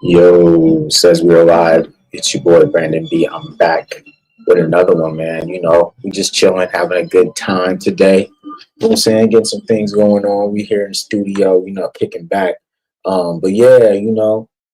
Yo, says we're live. It's your boy Brandon B. I'm back with another one, man. We just chilling, having a good time today. You know what I'm saying? Getting some things going on. We here in the studio, kicking back. But yeah,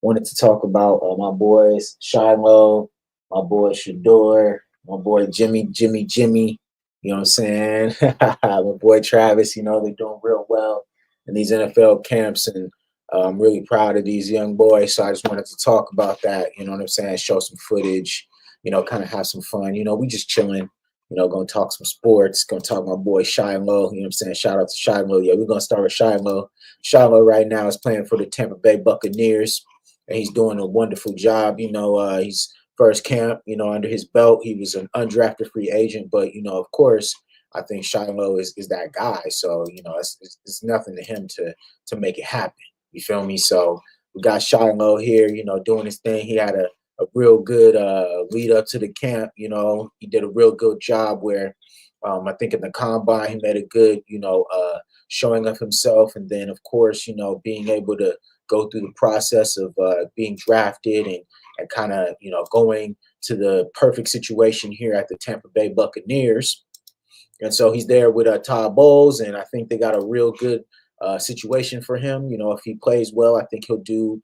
wanted to talk about my boys Shiloh, my boy Shedeur, my boy Jimmy. You know what I'm saying? My boy Travis, they're doing real well in these NFL camps, and I'm really proud of these young boys. So I just wanted to talk about that. You know what I'm saying? Show some footage, kind of have some fun. We just chilling, gonna talk some sports, gonna talk my boy Shiloh. You know what I'm saying? Shout out to Shiloh. Yeah, we're gonna start with Shiloh. Shiloh right now is playing for the Tampa Bay Buccaneers, and he's doing a wonderful job. He's first camp, under his belt. He was an undrafted free agent, but of course, I think Shiloh is that guy. So, it's nothing to him to make it happen. You feel me? So we got Shilo here, doing his thing. He had a real good lead up to the camp. He did a real good job where I think in the combine he made a good, showing of himself. And then, of course, being able to go through the process of being drafted and kind of, going to the perfect situation here at the Tampa Bay Buccaneers. And so he's there with Todd Bowles, and I think they got a real good situation for him. If he plays well, I think he'll do,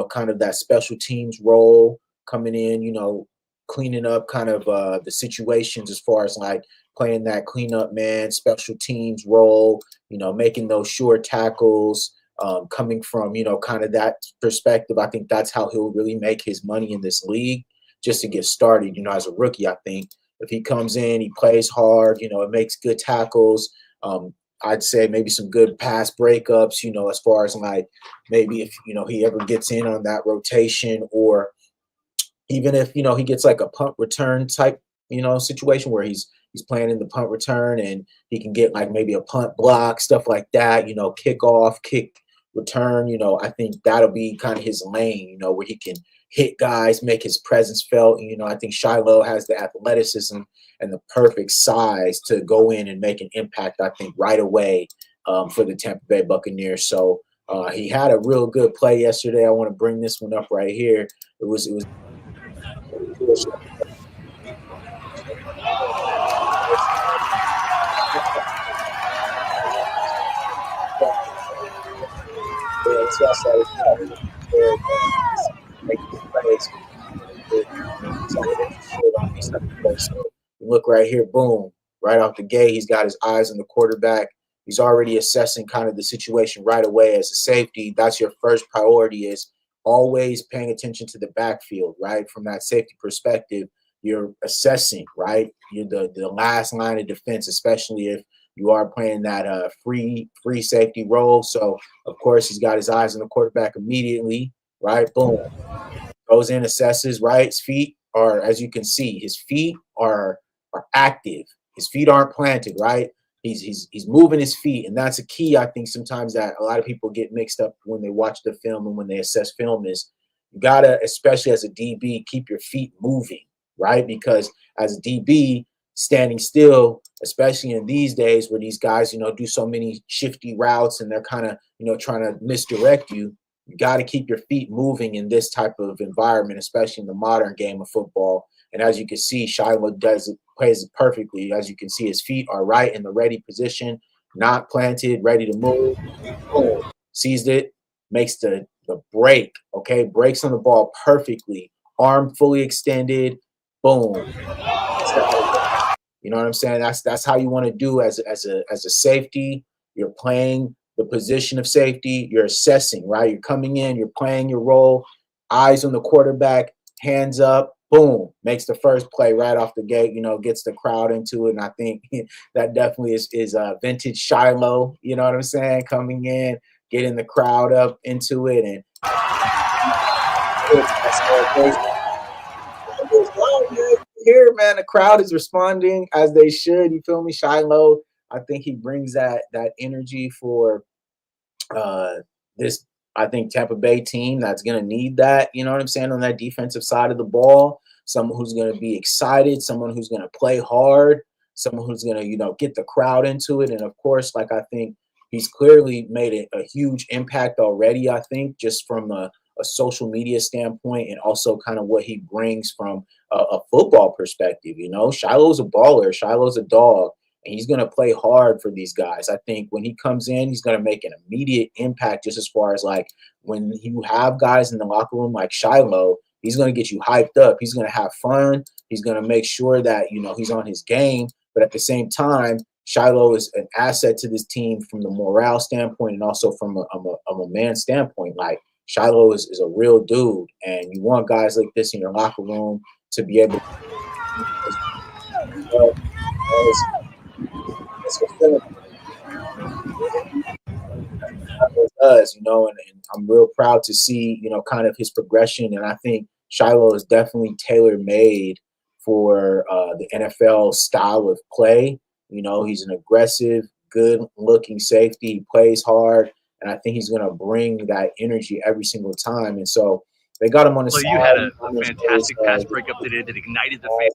kind of that special teams role coming in, cleaning up kind of the situations as far as like playing that cleanup man, special teams role, making those short tackles, coming from, kind of that perspective. I think that's how he'll really make his money in this league just to get started, as a rookie. I think if he comes in, he plays hard, it makes good tackles. I'd say maybe some good pass breakups, as far as like maybe if, he ever gets in on that rotation, or even if, he gets like a punt return type, situation where he's playing in the punt return and he can get like maybe a punt block, stuff like that, kick off, kick return, I think that'll be kind of his lane, where he can hit guys, make his presence felt. I think Shiloh has the athleticism and the perfect size to go in and make an impact, I think, right away for the Tampa Bay Buccaneers. So he had a real good play yesterday. I want to bring this one up right here. It was look right here, boom, right off the gate, he's got his eyes on the quarterback. He's already assessing kind of the situation right away as a safety. That's your first priority, is always paying attention to the backfield, right? From that safety perspective, you're assessing, right? You're the last line of defense, especially if you are playing that free safety role. So, of course, he's got his eyes on the quarterback immediately, right? Boom. Goes in, assesses, right? His feet are, as you can see, his feet are active. His feet aren't planted, right? He's moving his feet, and that's a key. I think sometimes that a lot of people get mixed up when they watch the film and when they assess film is you gotta, especially as a DB, keep your feet moving, right? Because as a DB, standing still, especially in these days where these guys, do so many shifty routes and they're kind of, trying to misdirect you. You got to keep your feet moving in this type of environment, especially in the modern game of football. And as you can see, Shiloh plays it perfectly. As you can see, his feet are right in the ready position, not planted, ready to move. Boom. Sees it, makes the break, okay? Breaks on the ball perfectly, arm fully extended, boom. You know what I'm saying? That's how you want to do as a safety. You're playing the position of safety. You're assessing, right? You're coming in. You're playing your role. Eyes on the quarterback. Hands up. Boom. Makes the first play right off the gate. Gets the crowd into it. And I think that definitely is vintage Shiloh. You know what I'm saying? Coming in, getting the crowd up into it, and here, man, the crowd is responding as they should. You feel me? Shiloh, I think he brings that energy for this, I think, Tampa Bay team that's going to need that, you know what I'm saying, on that defensive side of the ball. Someone who's going to be excited, someone who's going to play hard, someone who's going to, get the crowd into it. And of course, like I think he's clearly made a huge impact already, I think, just from a social media standpoint, and also kind of what he brings from a football perspective. You know, Shiloh's a baller, Shiloh's a dog, and he's going to play hard for these guys. I think when he comes in, he's going to make an immediate impact, just as far as like when you have guys in the locker room like Shiloh, he's going to get you hyped up. He's going to have fun. He's going to make sure that, you know, he's on his game. But at the same time, Shiloh is an asset to this team from the morale standpoint, and also from a man standpoint. Like, Shiloh is a real dude, and you want guys like this in your locker room to be able to, it's fulfilling does, you know, and I'm real proud to see, you know, kind of his progression. And I think Shiloh is definitely tailor made for the NFL style of play. You know, he's an aggressive, good looking safety. He plays hard. And I think he's going to bring that energy every single time. And so they got him on the Well, side. You had a fantastic pass breakup today that ignited the fan.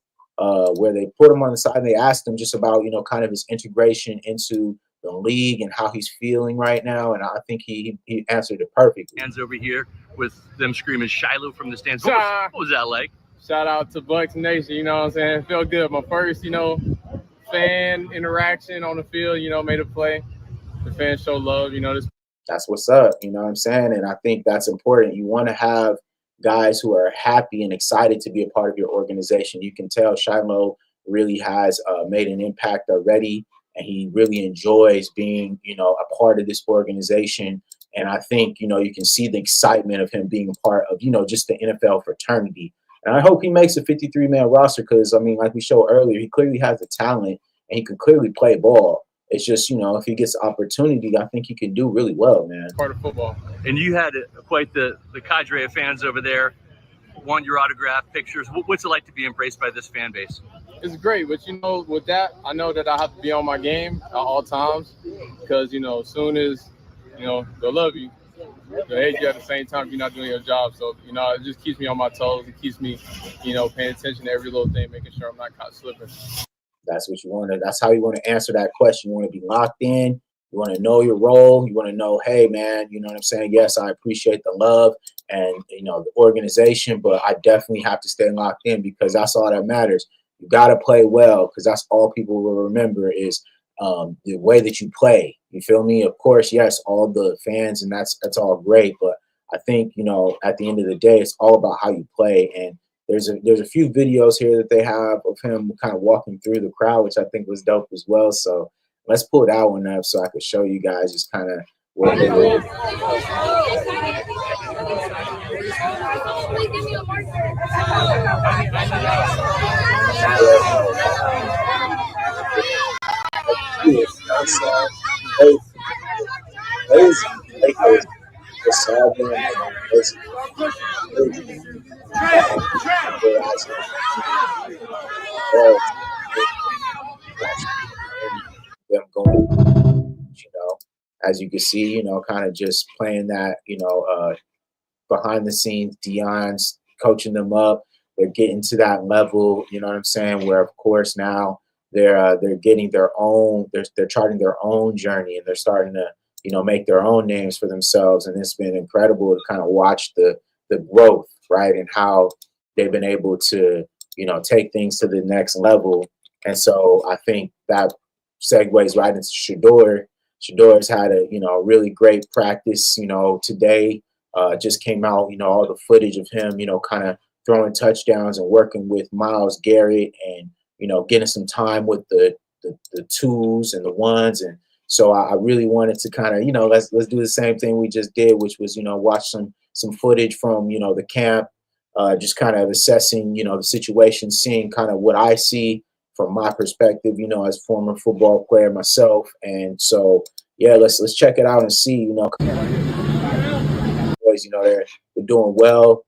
Where they put him on the side and they asked him just about, you know, kind of his integration into the league and how he's feeling right now. And I think he answered it perfectly. Fans over here with them screaming Shiloh from the stands. What was that like? Shout out to Bucks Nation, you know what I'm saying? It felt good. My first, you know, fan interaction on the field, you know, made a play. The fans show love, you know. That's what's up, you know what I'm saying? And I think that's important. You want to have guys who are happy and excited to be a part of your organization. You can tell Shiloh really has made an impact already, and he really enjoys being, you know, a part of this organization. And I think, you know, you can see the excitement of him being a part of, you know, just the NFL fraternity. And I hope he makes a 53-man roster because, I mean, like we showed earlier, he clearly has the talent and he can clearly play ball. It's just, you know, if he gets the opportunity, I think he can do really well, man. Part of football. And you had quite the cadre of fans over there, want your autograph, pictures. What's it like to be embraced by this fan base? It's great, but, you know, with that, I know that I have to be on my game at all times because, you know, as soon as, you know, they'll love you, they'll hate you at the same time if you're not doing your job. So, you know, it just keeps me on my toes. It keeps me, you know, paying attention to every little thing, making sure I'm not caught slipping. That's what you want to, that's how you want to answer that question. You want to be locked in. You want to know your role. You want to know, hey, man, you know what I'm saying? Yes, I appreciate the love and, you know, the organization, but I definitely have to stay locked in because that's all that matters. You got to play well because that's all people will remember is the way that you play. You feel me? Of course, yes, all the fans, and that's all great. But I think, you know, at the end of the day, it's all about how you play. And there's a few videos here that they have of him kind of walking through the crowd, which I think was dope as well. So let's pull that one up so I could show you guys just kind of what they were. Them going, you know, as you can see, you know, kind of just playing that, you know, behind the scenes, Deion's coaching them up. They're getting to that level, you know what I'm saying, where of course now they're getting their own, they're charting their own journey, and they're starting to, you know, make their own names for themselves. And it's been incredible to kind of watch the growth, right, and how they've been able to, you know, take things to the next level. And so I think that segues right into Shedeur. Shedeur's had a, you know, really great practice, you know, today. Just came out, you know, all the footage of him, you know, kind of throwing touchdowns and working with Myles Garrett and, you know, getting some time with the twos and the ones. And so I really wanted to kind of, you know, let's do the same thing we just did, which was, you know, watch some footage from, you know, the camp, just kind of assessing, you know, the situation, seeing kind of what I see from my perspective, you know, as a former football player myself. And so, yeah, let's check it out and see, you know, boys, you know, they're doing well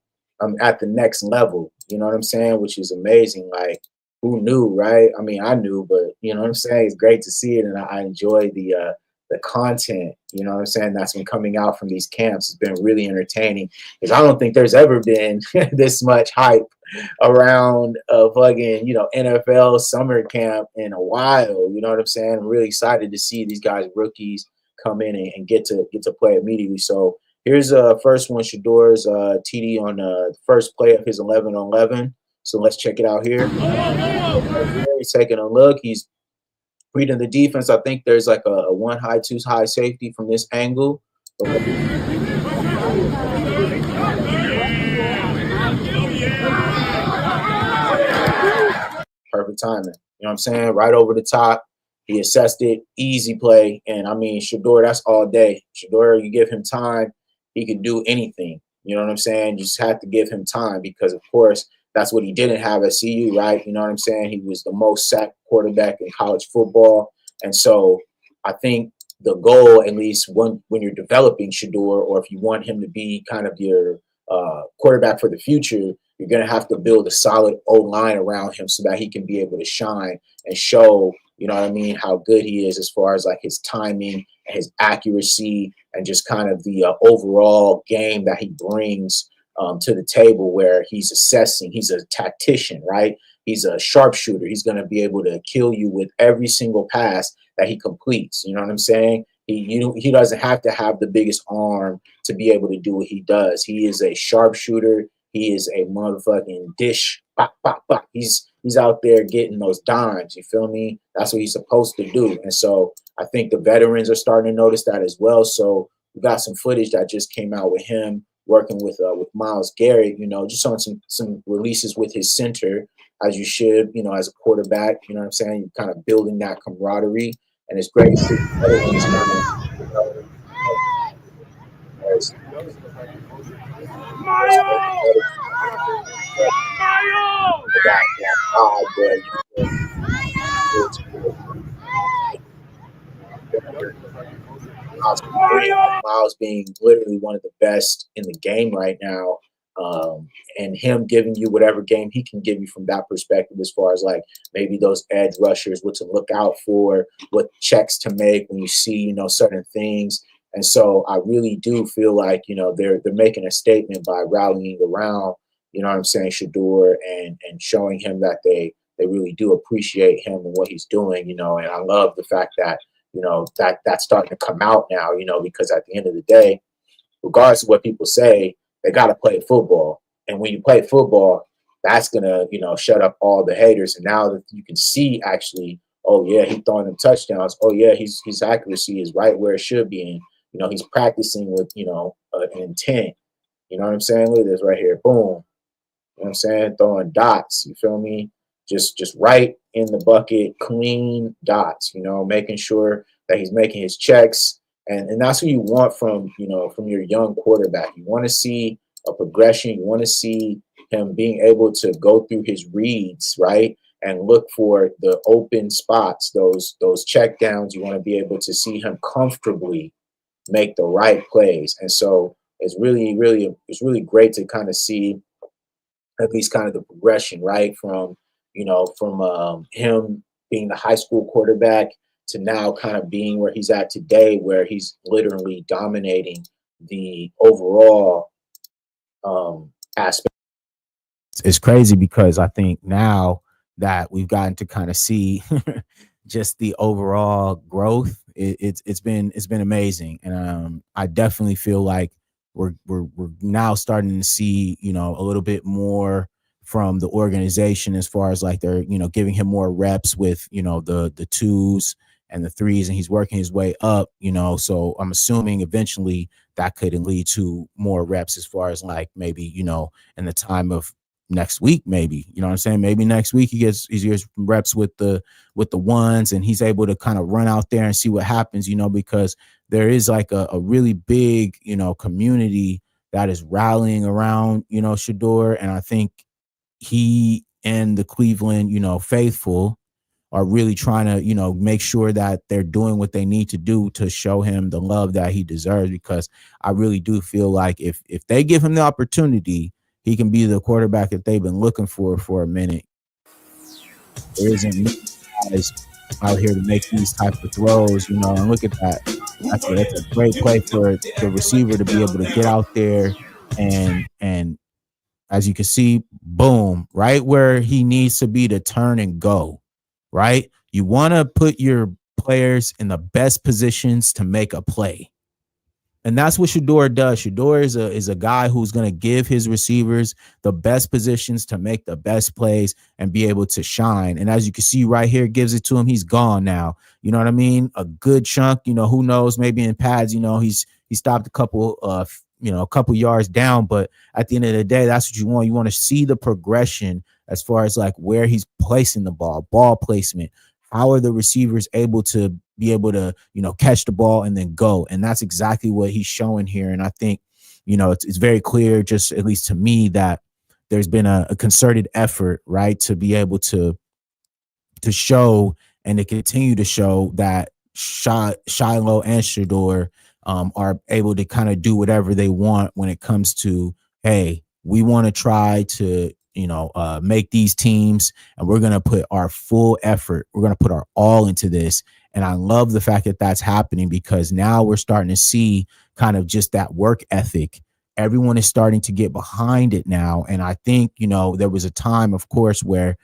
at the next level, you know what I'm saying, which is amazing. Like, who knew, right? I mean, I knew, but you know what I'm saying? It's great to see it, and I enjoy the content, you know what I'm saying, that's been coming out from these camps. It's been really entertaining because I don't think there's ever been this much hype around a fucking, you know, NFL summer camp in a while. You know what I'm saying? I'm really excited to see these guys, rookies, come in and get to play immediately. So here's first one, Shedeur's TD on the first play of his 11-on-11. So let's check it out here. He's taking a look. He's reading the defense. I think there's like a one high, two high safety from this angle. Perfect timing. You know what I'm saying? Right over the top. He assessed it. Easy play. And I mean, Shedeur, that's all day. Shedeur, you give him time, he can do anything. You know what I'm saying? You just have to give him time because, of course, that's what he didn't have at CU, right? You know what I'm saying? He was the most sacked quarterback in college football. And so I think the goal, at least when you're developing Shedeur, or if you want him to be kind of your quarterback for the future, you're going to have to build a solid O-line around him so that he can be able to shine and show, you know what I mean, how good he is as far as like his timing and his accuracy and just kind of the overall game that he brings to the table, where he's assessing. He's a tactician, right? He's a sharpshooter. He's going to be able to kill you with every single pass that he completes. You know what I'm saying? He doesn't have to have the biggest arm to be able to do what he does. He is a sharpshooter. He is a motherfucking dish. Bop, bop, bop. He's out there getting those dimes. You feel me? That's what he's supposed to do. And so I think the veterans are starting to notice that as well. So we got some footage that just came out with him working with Myles Garrett, you know, just on some releases with his center, as you should, you know, as a quarterback. You know what I'm saying? You're kind of building that camaraderie. And it's great to see veterans kind of, you know, Myles being literally one of the best in the game right now, and him giving you whatever game he can give you from that perspective, as far as like maybe those edge rushers, what to look out for, what checks to make when you see, you know, certain things. And so I really do feel like, you know, they're making a statement by rallying around, you know what I'm saying, Shedeur, and showing him that they really do appreciate him and what he's doing, you know. And I love the fact that, you know, that's starting to come out now, you know, because at the end of the day, regardless of what people say, they got to play football. And when you play football, that's going to, you know, shut up all the haters. And now that you can see actually, oh, yeah, he's throwing them touchdowns. Oh, yeah, his accuracy is right where it should be. And, you know, he's practicing with, you know, an intent. You know what I'm saying? Look at this right here. Boom. You know what I'm saying? Throwing dots. You feel me? Just right in the bucket, clean dots, you know, making sure that he's making his checks. And that's what you want from, you know, from your young quarterback. You want to see a progression. You want to see him being able to go through his reads, right? And look for the open spots, those check downs. You want to be able to see him comfortably make the right plays. And so it's really great to kind of see at least kind of the progression, right? From, you know, from him being the high school quarterback to now kind of being where he's at today, where he's literally dominating the overall aspect. It's crazy because I think now that we've gotten to kind of see just the overall growth, it's been amazing, and I definitely feel like we're now starting to see, you know, a little bit more from the organization as far as like they're, you know, giving him more reps with, you know, the twos and the threes, and he's working his way up, you know. So I'm assuming eventually that could lead to more reps as far as like maybe, you know, in the time of next week, maybe, you know what I'm saying? Maybe next week he gets reps with the ones, and he's able to kind of run out there and see what happens, you know, because there is like a really big, you know, community that is rallying around, you know, Shedeur. And I think he and the Cleveland, you know, faithful are really trying to, you know, make sure that they're doing what they need to do to show him the love that he deserves, because I really do feel like if they give him the opportunity, he can be the quarterback that they've been looking for a minute. There isn't many guys out here to make these types of throws, you know, and look at that. That's a great play for the receiver to be able to get out there and as you can see, boom, right where he needs to be to turn and go, right? You want to put your players in the best positions to make a play. And that's what Shedeur does. Shedeur is a guy who's going to give his receivers the best positions to make the best plays and be able to shine. And as you can see right here, gives it to him. He's gone now. You know what I mean? A good chunk. Who knows? Maybe in pads. He stopped a couple a couple yards down. But at the end of the day, that's what you want. You want to see the progression as far as like where he's placing the ball placement. How are the receivers able to catch the ball and then go? And that's exactly what he's showing here. And I think, it's very clear, just at least to me, that there's been a concerted effort, right, to be able to show and to continue to show that Shilo and Shedeur are able to kind of do whatever they want when it comes to, hey, we want to try to make these teams, and we're going to put our full effort. We're going to put our all into this. And I love the fact that that's happening, because now we're starting to see kind of just that work ethic. Everyone is starting to get behind it now. And I think, there was a time, of course, where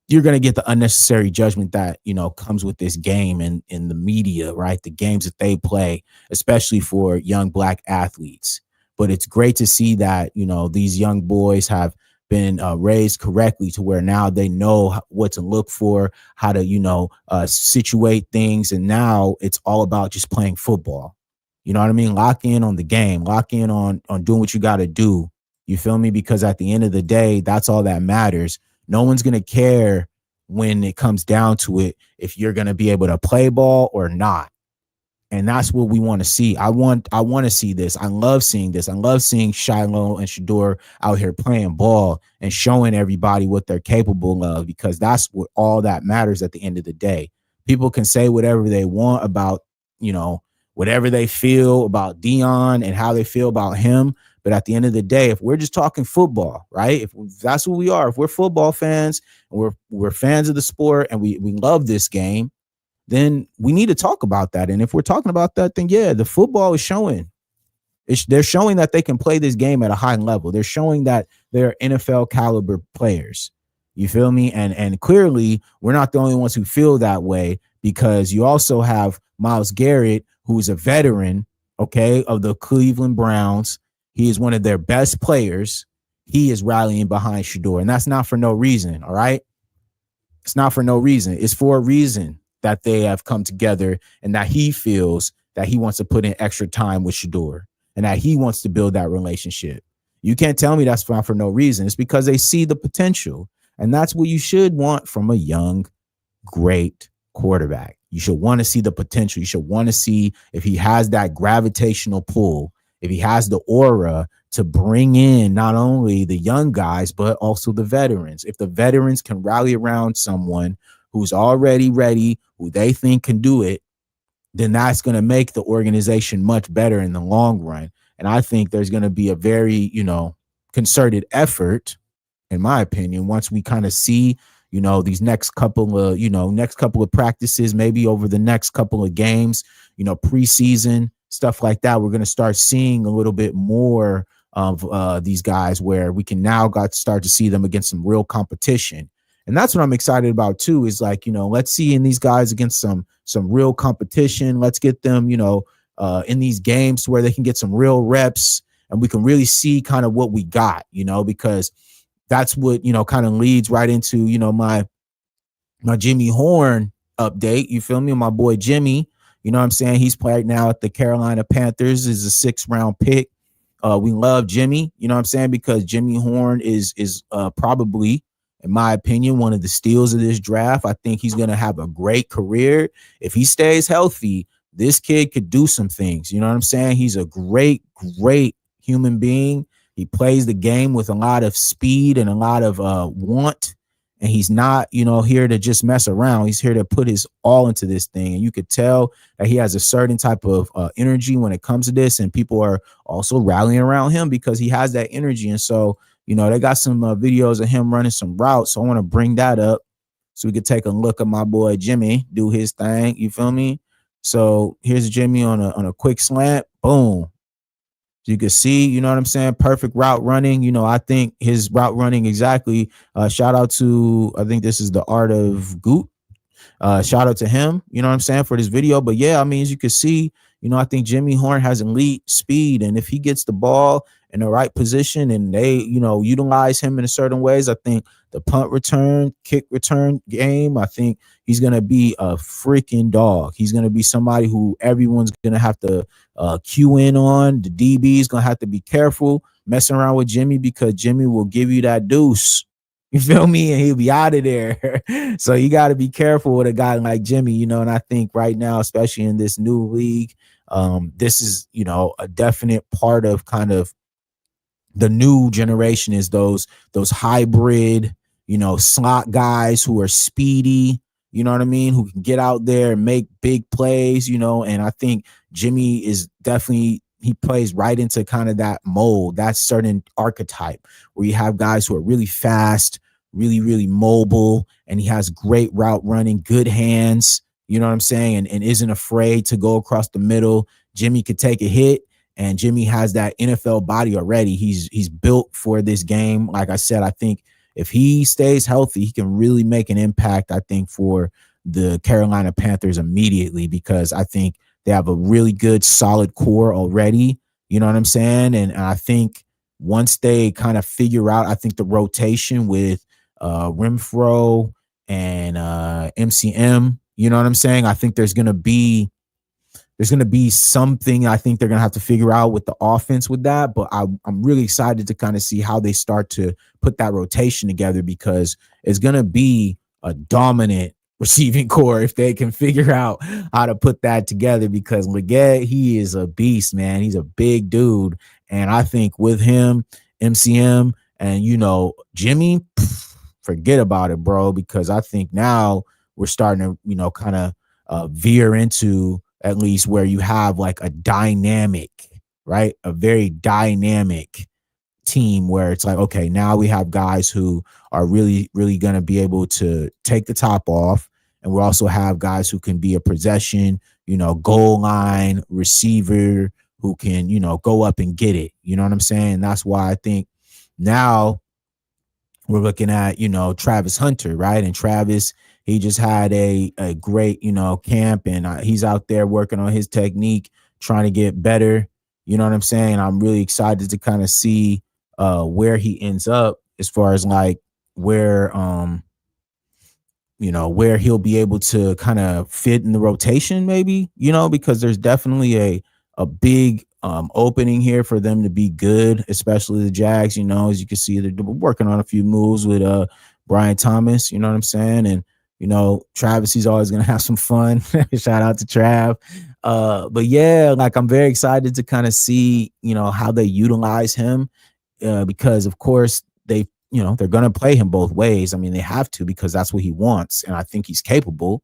you're going to get the unnecessary judgment that, comes with this game and in the media, right? The games that they play, especially for young Black athletes. But it's great to see that, these young boys have been raised correctly to where now they know what to look for, how to, situate things. And now it's all about just playing football. You know what I mean? Lock in on the game, lock in on doing what you got to do. You feel me? Because at the end of the day, that's all that matters. No one's going to care when it comes down to it if you're going to be able to play ball or not. And that's what we want to see. I want to see this. I love seeing this. I love seeing Shilo and Shedeur out here playing ball and showing everybody what they're capable of, because that's what all that matters at the end of the day. People can say whatever they want about, whatever they feel about Dion and how they feel about him. But at the end of the day, if we're just talking football, right? If that's what we are, if we're football fans and we're fans of the sport and we love this game, then we need to talk about that. And if we're talking about that, then yeah, the football is showing. They're showing that they can play this game at a high level. They're showing that they're NFL caliber players. You feel me? And clearly, we're not the only ones who feel that way, because you also have Myles Garrett, who's a veteran, okay, of the Cleveland Browns. He is one of their best players. He is rallying behind Shedeur, and that's not for no reason, all right? It's not for no reason. It's for a reason that they have come together, and that he feels that he wants to put in extra time with Shedeur and that he wants to build that relationship. You can't tell me that's not for no reason. It's because they see the potential, and that's what you should want from a young, great quarterback. You should want to see the potential. You should want to see if he has that gravitational pull, if he has the aura to bring in not only the young guys, but also the veterans. If the veterans can rally around someone who's already ready, who they think can do it, then that's going to make the organization much better in the long run. And I think there's going to be a very, concerted effort, in my opinion, once we kind of see, these next couple of practices, maybe over the next couple of games, preseason, stuff like that. We're going to start seeing a little bit more of these guys, where we can now start to see them against some real competition. And that's what I'm excited about too, is like, let's see in these guys against some real competition. Let's get them, in these games to where they can get some real reps and we can really see kind of what we got, because that's what, kind of leads right into, my Jimmy Horn update. You feel me? My boy Jimmy, you know what I'm saying? He's playing now at the Carolina Panthers, is a 6th round pick. We love Jimmy, you know what I'm saying? Because Jimmy Horn is probably, in my opinion, one of the steals of this draft. I think he's going to have a great career. If he stays healthy, this kid could do some things. You know what I'm saying? He's a great, great human being. He plays the game with a lot of speed and a lot of want. And he's not, here to just mess around. He's here to put his all into this thing. And you could tell that he has a certain type of energy when it comes to this. And people are also rallying around him because he has that energy. And so, they got some videos of him running some routes. So I want to bring that up so we could take a look at my boy Jimmy do his thing. You feel me? So here's Jimmy on a quick slant. Boom. You can see, you know what I'm saying? Perfect route running. I think his route running exactly. Shout out to, I think this is the Art of Goot. Shout out to him, you know what I'm saying, for this video. But yeah, I mean, as you can see, I think Jimmy Horn has elite speed, and if he gets the ball in the right position and they, utilize him in certain ways, I think the punt return, kick return game, I think he's gonna be a freaking dog. He's gonna be somebody who everyone's gonna have to cue in on. The DB is gonna have to be careful messing around with Jimmy, because Jimmy will give you that deuce. You feel me? And he'll be out of there. So you got to be careful with a guy like Jimmy, and I think right now, especially in this new league, this is, a definite part of kind of the new generation, is those hybrid, slot guys who are speedy, you know what I mean, who can get out there and make big plays, and I think Jimmy is definitely, he plays right into kind of that mold, that certain archetype where you have guys who are really fast, really, really mobile, and he has great route running, good hands, you know what I'm saying, and isn't afraid to go across the middle. Jimmy could take a hit, and Jimmy has that NFL body already. He's built for this game. Like I said, I think if he stays healthy, he can really make an impact, I think, for the Carolina Panthers immediately, because I think they have a really good, solid core already. You know what I'm saying? And I think once they kind of figure out, I think the rotation with Renfro and MCM, you know what I'm saying? I think there's going to be something I think they're going to have to figure out with the offense with that. But I'm really excited to kind of see how they start to put that rotation together, because it's going to be a dominant receiving core if they can figure out how to put that together, because Leggett, he is a beast, man. He's a big dude. And I think with him, MCM, and, Jimmy, forget about it, bro, because I think now we're starting to, kind of veer into at least where you have like a dynamic, right? A very dynamic team where it's like, okay, now we have guys who are really, really going to be able to take the top off. And we also have guys who can be a possession, goal line receiver who can, go up and get it. You know what I'm saying? That's why I think now we're looking at, Travis Hunter, right? And Travis, he just had a great, camp, and he's out there working on his technique, trying to get better. You know what I'm saying? I'm really excited to kind of see where he ends up as far as like where where he'll be able to kind of fit in the rotation, maybe, because there's definitely a big opening here for them to be good, especially the Jags. As you can see, they're working on a few moves with Brian Thomas, you know what I'm saying? And Travis, he's always gonna have some fun. Shout out to Trav. But yeah, like I'm very excited to kind of see, how they utilize him, because of course they're gonna play him both ways. I mean, they have to, because that's what he wants, and I think he's capable.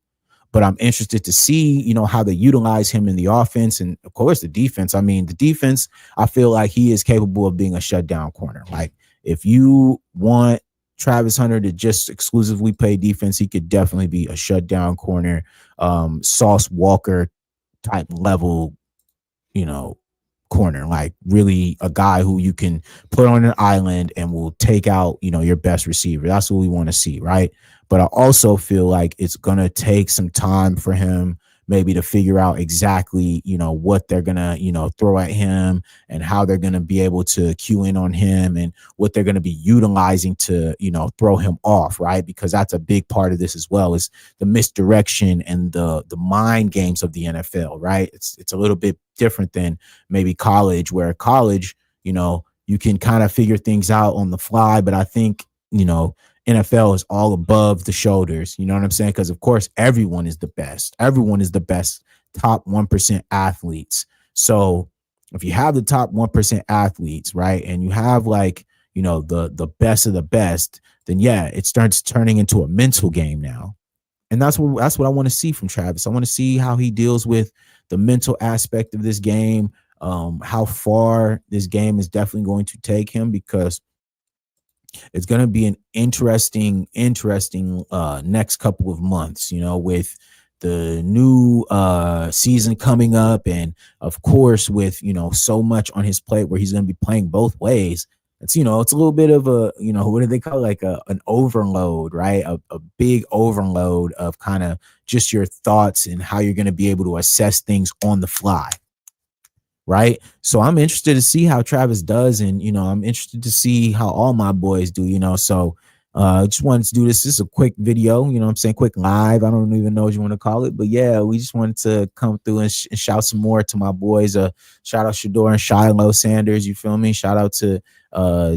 But I'm interested to see, how they utilize him in the offense, and of course the defense. I mean, the defense, I feel like he is capable of being a shutdown corner. Like if you want Travis Hunter to just exclusively play defense, he could definitely be a shutdown corner, Sauce Walker type level, corner, like really a guy who you can put on an island and will take out, your best receiver. That's what we want to see, right? But I also feel like it's going to take some time for him maybe to figure out exactly, what they're going to, throw at him, and how they're going to be able to cue in on him, and what they're going to be utilizing to, throw him off, right? Because that's a big part of this as well, is the misdirection and the mind games of the NFL, right? It's a little bit different than maybe college, where college, you can kind of figure things out on the fly. But I think, NFL is all above the shoulders. You know what I'm saying? Because, of course, everyone is the best. Everyone is the best top 1% athletes. So if you have the top 1% athletes, right, and you have like, the best of the best, then, yeah, it starts turning into a mental game now. And that's what I want to see from Travis. I want to see how he deals with the mental aspect of this game, how far this game is definitely going to take him, because it's going to be an interesting next couple of months, with the new season coming up. And of course, with, so much on his plate where he's going to be playing both ways, it's, you know, it's a little bit of a, you know, what do they call it? Like an overload, right? A big overload of kind of just your thoughts and how you're going to be able to assess things on the fly. Right. So I'm interested to see how Travis does. And, you know, I'm interested to see how all my boys do, you know. So just wanted to do this. This is a quick video, you know what I'm saying? Quick live. I don't even know what you want to call it. But yeah, we just wanted to come through and, and shout some more to my boys. Shout out Shedeur and Shilo Sanders. You feel me? Shout out to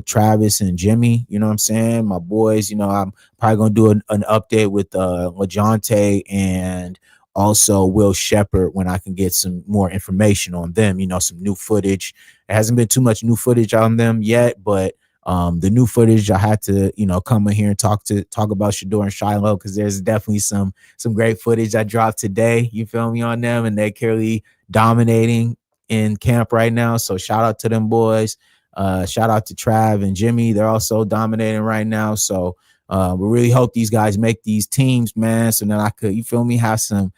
Travis and Jimmy. You know what I'm saying? My boys, you know, I'm probably going to do an update with LaJonte and also Will Shepherd when I can get some more information on them, you know, some new footage. It hasn't been too much new footage on them yet, but the new footage I had to, you know, come in here and talk about Shedeur and Shilo, because there's definitely some great footage I dropped today. You feel me, on them, and they're clearly dominating in camp right now. So shout out to them boys. Shout out to Trav and Jimmy. They're also dominating right now. So we really hope these guys make these teams, man. So then I could, you feel me, have some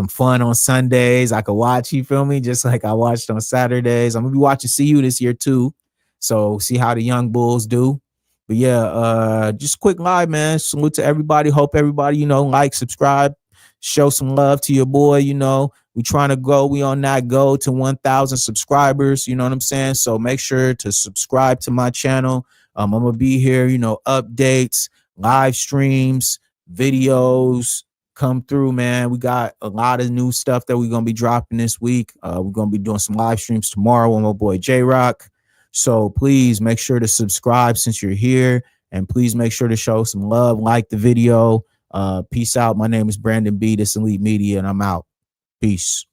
fun on Sundays. I could watch, you feel me, just like I watched on Saturdays. I'm gonna be watching CU this year too, so see how the young Bulls do. But yeah, just quick live, man. Salute to everybody. Hope everybody, you know, like, subscribe, show some love to your boy. You know, we trying to go. We on that go to 1,000 subscribers. You know what I'm saying? So make sure to subscribe to my channel. I'm gonna be here. You know, updates, live streams, videos come through, man. We got a lot of new stuff that we're gonna be dropping this week. We're gonna be doing some live streams tomorrow with my boy J-Rock. So please make sure to subscribe since you're here, and please make sure to show some love, like the video. Peace out. My name is Brandon B. This Elite Media, and I'm out. Peace.